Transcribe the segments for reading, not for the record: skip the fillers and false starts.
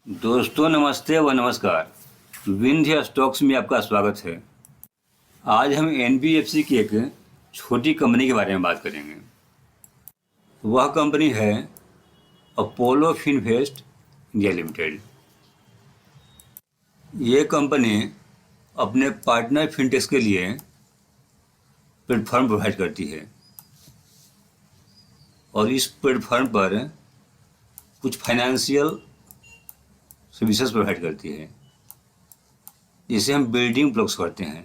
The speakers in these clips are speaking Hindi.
दोस्तों नमस्ते व नमस्कार। विंध्य स्टॉक्स में आपका स्वागत है। आज हम एनबीएफसी की एक छोटी कंपनी के बारे में बात करेंगे। वह कंपनी है अपोलो फिनवेस्ट इंडिया लिमिटेड। ये कंपनी अपने पार्टनर फिनटेक्स के लिए प्लेटफॉर्म प्रोवाइड करती है और इस प्लेटफॉर्म पर कुछ फाइनेंशियल सर्विसेज प्रोवाइड करती है जिसे हम बिल्डिंग ब्लॉक्स करते हैं।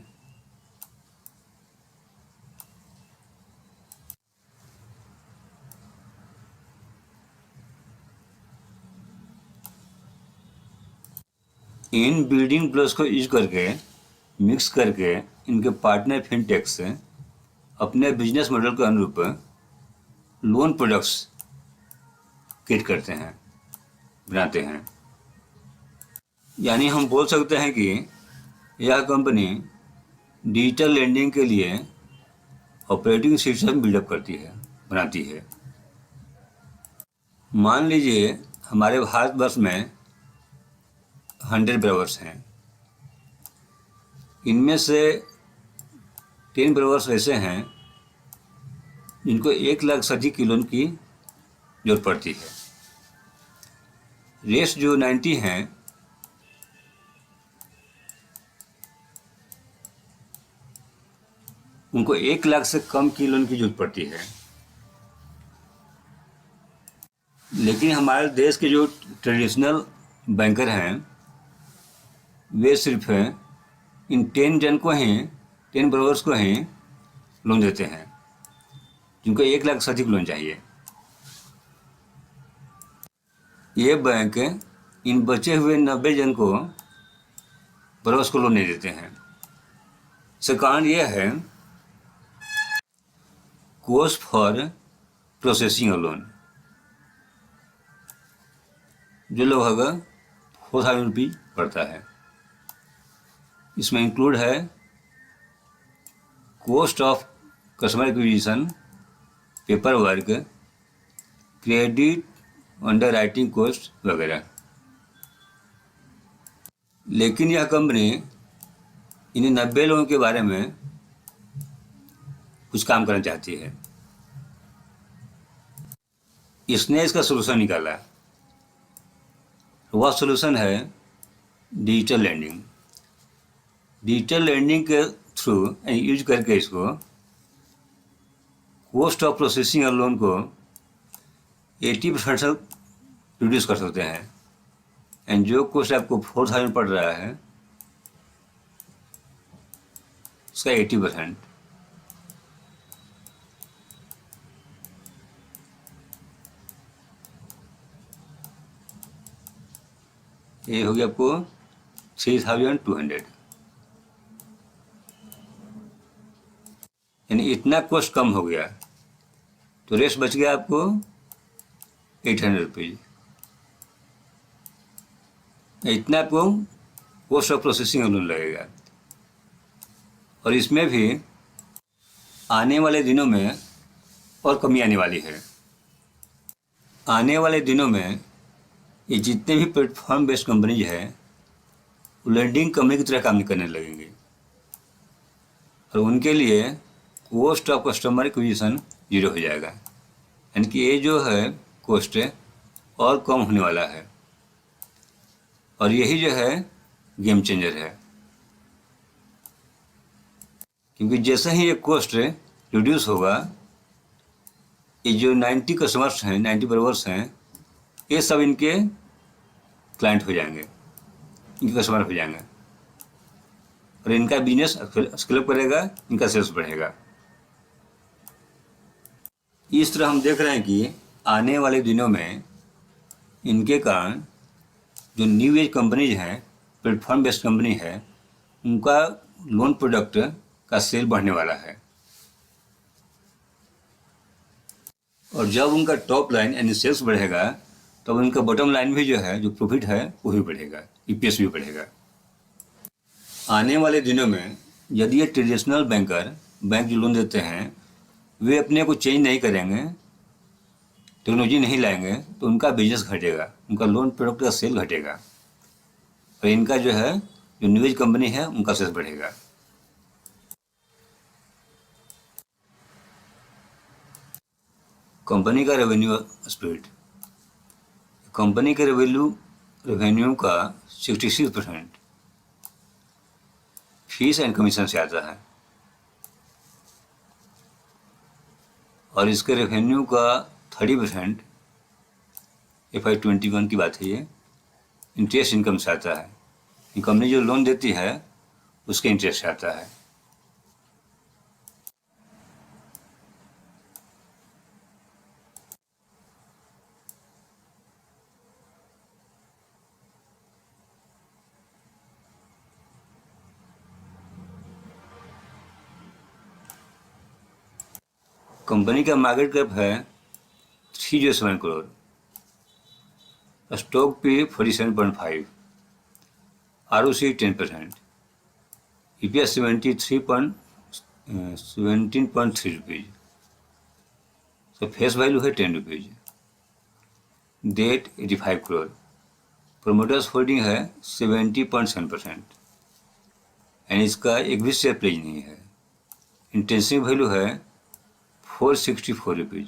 इन बिल्डिंग ब्लॉक्स को यूज करके मिक्स करके इनके पार्टनर फिनटेक्स अपने बिजनेस मॉडल के अनुरूप लोन प्रोडक्ट्स क्रिएट करते हैं, बनाते हैं। यानी हम बोल सकते हैं कि यह कंपनी डिजिटल लेंडिंग के लिए ऑपरेटिंग सिस्टम बिल्डअप करती है, बनाती है। मान लीजिए हमारे भारतवर्ष में 100 ब्रोकर्स हैं। इनमें से 10 ब्रोकर्स ऐसे हैं जिनको 1 लाख से अधिक की लोन की जरूरत पड़ती है। रेस्ट जो 90 हैं उनको 1 लाख से कम की लोन की जरूरत पड़ती है। लेकिन हमारे देश के जो ट्रेडिशनल बैंकर हैं वे सिर्फ इन 10 जन को ही 10 ब्रोकर्स को ही लोन देते हैं जिनको 1 लाख से अधिक लोन चाहिए। ये बैंक इन बचे हुए 90 जन को ब्रोकर्स को लोन नहीं देते हैं। इसका कारण यह है cost for processing a loan जो लगभग 4,000 रुपये पड़ता है। इसमें इंक्लूड है cost of customer acquisition, paper work, credit under writing cost वगैरह। लेकिन यह कंपनी इन 90 लोगों के बारे में कुछ काम करना चाहती है। इसने इसका सोल्यूशन निकाला। वह सोल्यूशन है डिजिटल लेंडिंग। डिजिटल लेंडिंग के थ्रू यूज करके इसको कॉस्ट ऑफ प्रोसेसिंग लोन को 80% तक रिड्यूस कर सकते हैं। एंड जो कॉस्ट आपको 4,000 पड़ रहा है उसका 80%। ये हो गया आपको 3,200। यानी इतना कॉस्ट कम हो गया तो रेस्ट बच गया आपको 800 रुपीज़। इतना आपको कॉस्ट ऑफ प्रोसेसिंग लोन लगेगा। और इसमें भी आने वाले दिनों में और कमी आने वाली है। आने वाले दिनों में ये जितने भी प्लेटफॉर्म बेस्ड कंपनीज है वो लेंडिंग कंपनी की तरह काम करने लगेंगे और उनके लिए कॉस्ट ऑफ कस्टमर एक्विजिशन 0 हो जाएगा। यानी कि ये जो है कॉस्ट और कम होने वाला है और यही जो है गेम चेंजर है। क्योंकि जैसे ही ये कॉस्ट रिड्यूस होगा ये जो 90 कस्टमर्स हैं, 90 ब्रोकर्स हैं, ये सब इनके क्लाइंट हो जाएंगे, इनके कस्टमर हो जाएंगे और इनका बिजनेस स्केलअप करेगा, इनका सेल्स बढ़ेगा। इस तरह हम देख रहे हैं कि आने वाले दिनों में इनके कारण जो न्यू एज कंपनीज हैं, प्लेटफॉर्म बेस्ड कंपनी है, उनका लोन प्रोडक्ट का सेल बढ़ने वाला है और जब उनका टॉप लाइन यानी सेल्स बढ़ेगा तब तो उनका बॉटम लाइन भी जो है, जो प्रॉफिट है वो भी बढ़ेगा, ईपीएस भी बढ़ेगा। आने वाले दिनों में यदि ये ट्रेडिशनल बैंक जो लोन देते हैं वे अपने को चेंज नहीं करेंगे टेक्नोलॉजी नहीं लाएंगे तो उनका बिजनेस घटेगा, उनका लोन प्रोडक्ट का सेल घटेगा और इनका जो है जो न्यू एज कंपनी है उनका सेल्स बढ़ेगा। कंपनी का रेवेन्यू स्प्लिट, कंपनी के रेवेन्यू का 66% फीस एंड कमीशन से आता है और इसके रेवेन्यू का 30% FY21 की बात है ये, इंटरेस्ट इनकम से आता है। ये कंपनी जो लोन देती है उसके इंटरेस्ट से आता है। कंपनी का मार्केट कैप है 307 करोड़, स्टॉक पे 47.5, ROC 10%, EPS 17.3 रुपीज़, तो फेस वैल्यू है 10 rupees, debt 85 crore, promoters holding है 70.7% एंड इसका एक भी शेयर प्लेज नहीं है। इंटेंसिव वैल्यू है 464 रुपीज़।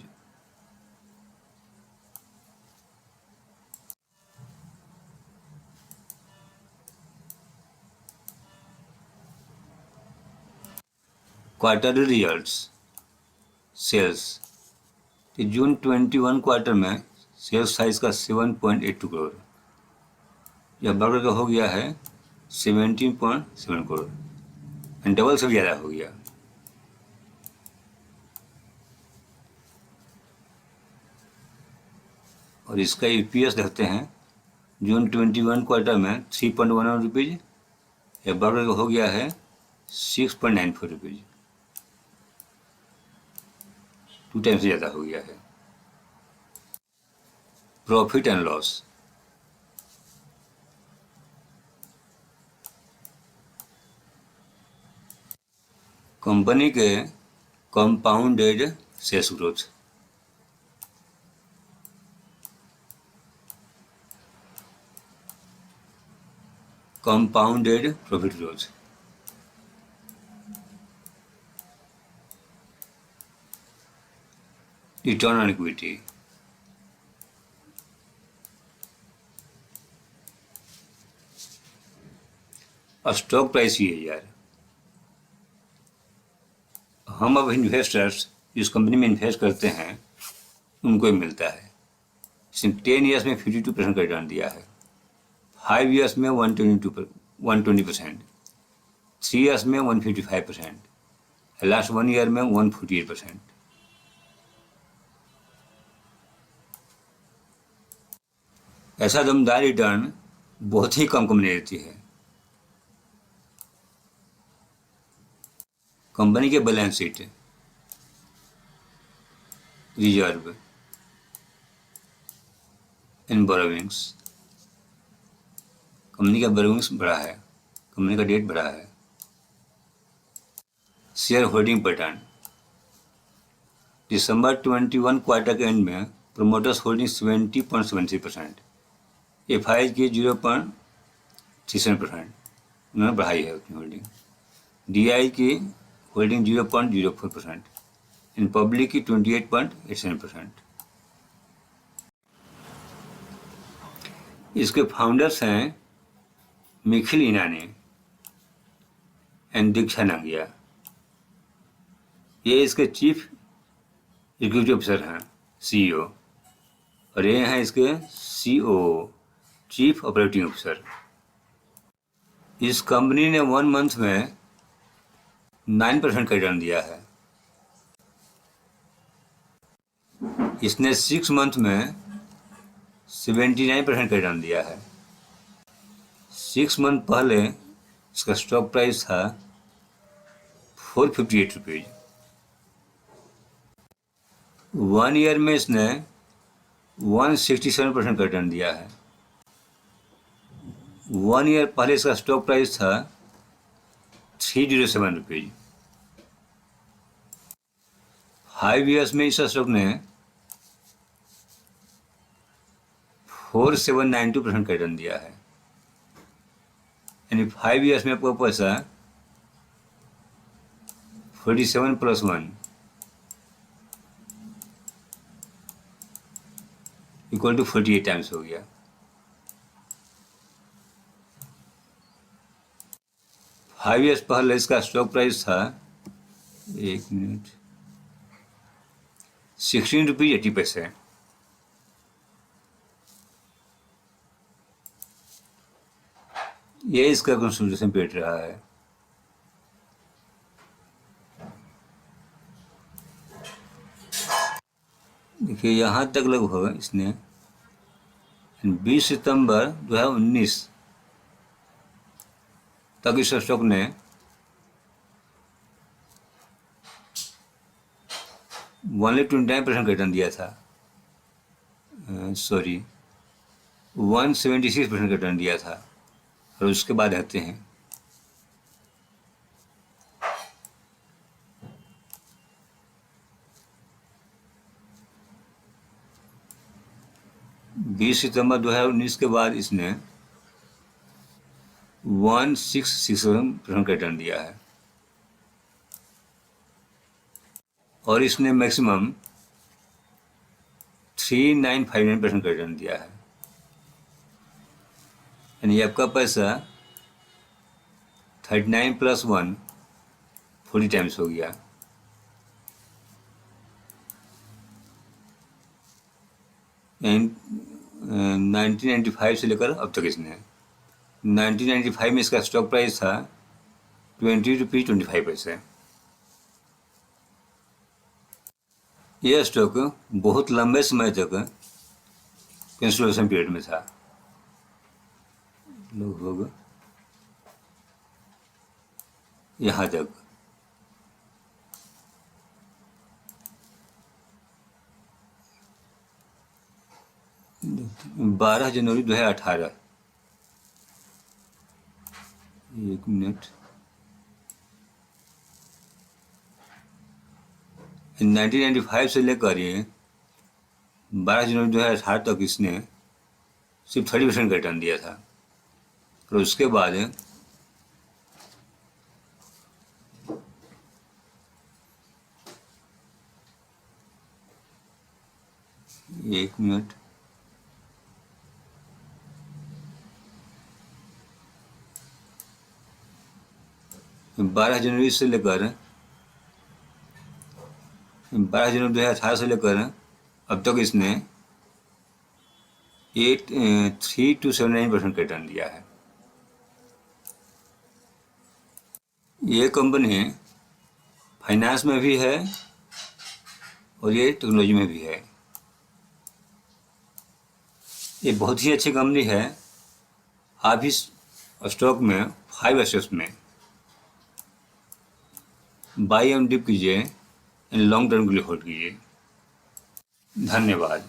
क्वार्टरली रिजल्ट्स, सेल्स, जून 21 क्वार्टर में सेल्स साइज का 7.82 करोड़, यह बढ़कर का हो गया है 17.7 करोड़ एंड डबल से भी ज़्यादा हो गया। और इसका EPS देखते हैं, जून 21 क्वार्टर में 3.11 रुपीज़, यह बढ़कर का हो गया है 6.94 रुपीज़, 2 टाइम से ज़्यादा हो गया है। प्रॉफिट एंड लॉस, कंपनी के compounded sales growth, compounded profit growth, return on equity, stock price ये यार, हम अब इन्वेस्टर्स जिस कंपनी में इन्वेस्ट करते हैं उनको ही मिलता है। इसने 10 ईयर्स में 52% का रिटर्न दिया है, 5 ईयर्स में 120%, 3 ईयर्स में 155%, लास्ट 1 ईयर में 148%। ऐसा दमदार रिटर्न बहुत ही कम कंपनी देती है। कंपनी के balance sheet, reserve and borrowings, company का बोरोविंग्स बढ़ा है, कंपनी का डेट बढ़ा है। शेयर होल्डिंग पैटर्न, दिसंबर 21 क्वार्टर के एंड में प्रोमोटर्स होल्डिंग 70.73%, FI की 0.37% उन्होंने बढ़ाई है अपनी होल्डिंग, DI की होल्डिंग 0.04% इन पब्लिक की 28.87%। इसके फाउंडर्स हैं निखिल ईनानी एंड दीक्षा नागिया, ये इसके चीफ एग्जीक्यूटिव ऑफिसर हैं, CEO, और ये हैं इसके COO, चीफ ऑपरेटिंग ऑफिसर। इस कंपनी ने 1 मंथ में 9% का रिटर्न दिया है। इसने 6 मंथ में 79% का रिटर्न दिया है। 6 मंथ पहले इसका स्टॉक प्राइस था 458 रुपीज़। 1 ईयर में इसने 167% का रिटर्न दिया है। 1 ईयर पहले इसका स्टॉक प्राइस था 307 रुपीज़। 5 ईयर्स में इस स्टॉक ने 4792% का रिटर्न दिया है, यानी 5 ईयर्स में आपको पैसा 47 + 1 = 48 टाइम्स हो गया। 5 ईयर्स पहले इसका स्टॉक प्राइस था 16 रुपीज 80 पैसे। ये इसका कंसोलिडेशन पीरियड रहा है। देखिए यहाँ तक लगभग इसने 20 सितंबर 2019 तक इस स्टॉक ने 129% का रिटर्न दिया था, सॉरी 176% का रिटर्न दिया था। और उसके बाद आते हैं बीस सितंबर 2019 के बाद इसने 1667% का रिटर्न दिया है और इसने मैक्सिमम 3959% का रिटर्न दिया है, यानी आपका पैसा 39 + 1 40 टाइम्स हो गया। एंड 1995 से लेकर अब तक इसने 1995 में इसका स्टॉक प्राइस था 20 रुपीज 25 पैसे। यह स्टॉक बहुत लंबे समय तक कंसोलिडेशन पीरियड में था, लगभग यहाँ तक। बारह जनवरी 2018, एक मिनट, 1995 से लेकर ये 12 जनवरी 2018 तक इसने सिर्फ 30% का रिटर्न दिया था और उसके बाद एक मिनट, बारह जनवरी 2018 से लेकर अब तक इसने 3279% का रिटर्न दिया है। ये कंपनी फाइनेंस में भी है और ये टेक्नोलॉजी में भी है। ये बहुत ही अच्छी कंपनी है। आप इस स्टॉक में 5 स्टॉक्स में बाई एंड डिप कीजिए, लॉन्ग टर्म के लिए होल्ड कीजिए। धन्यवाद।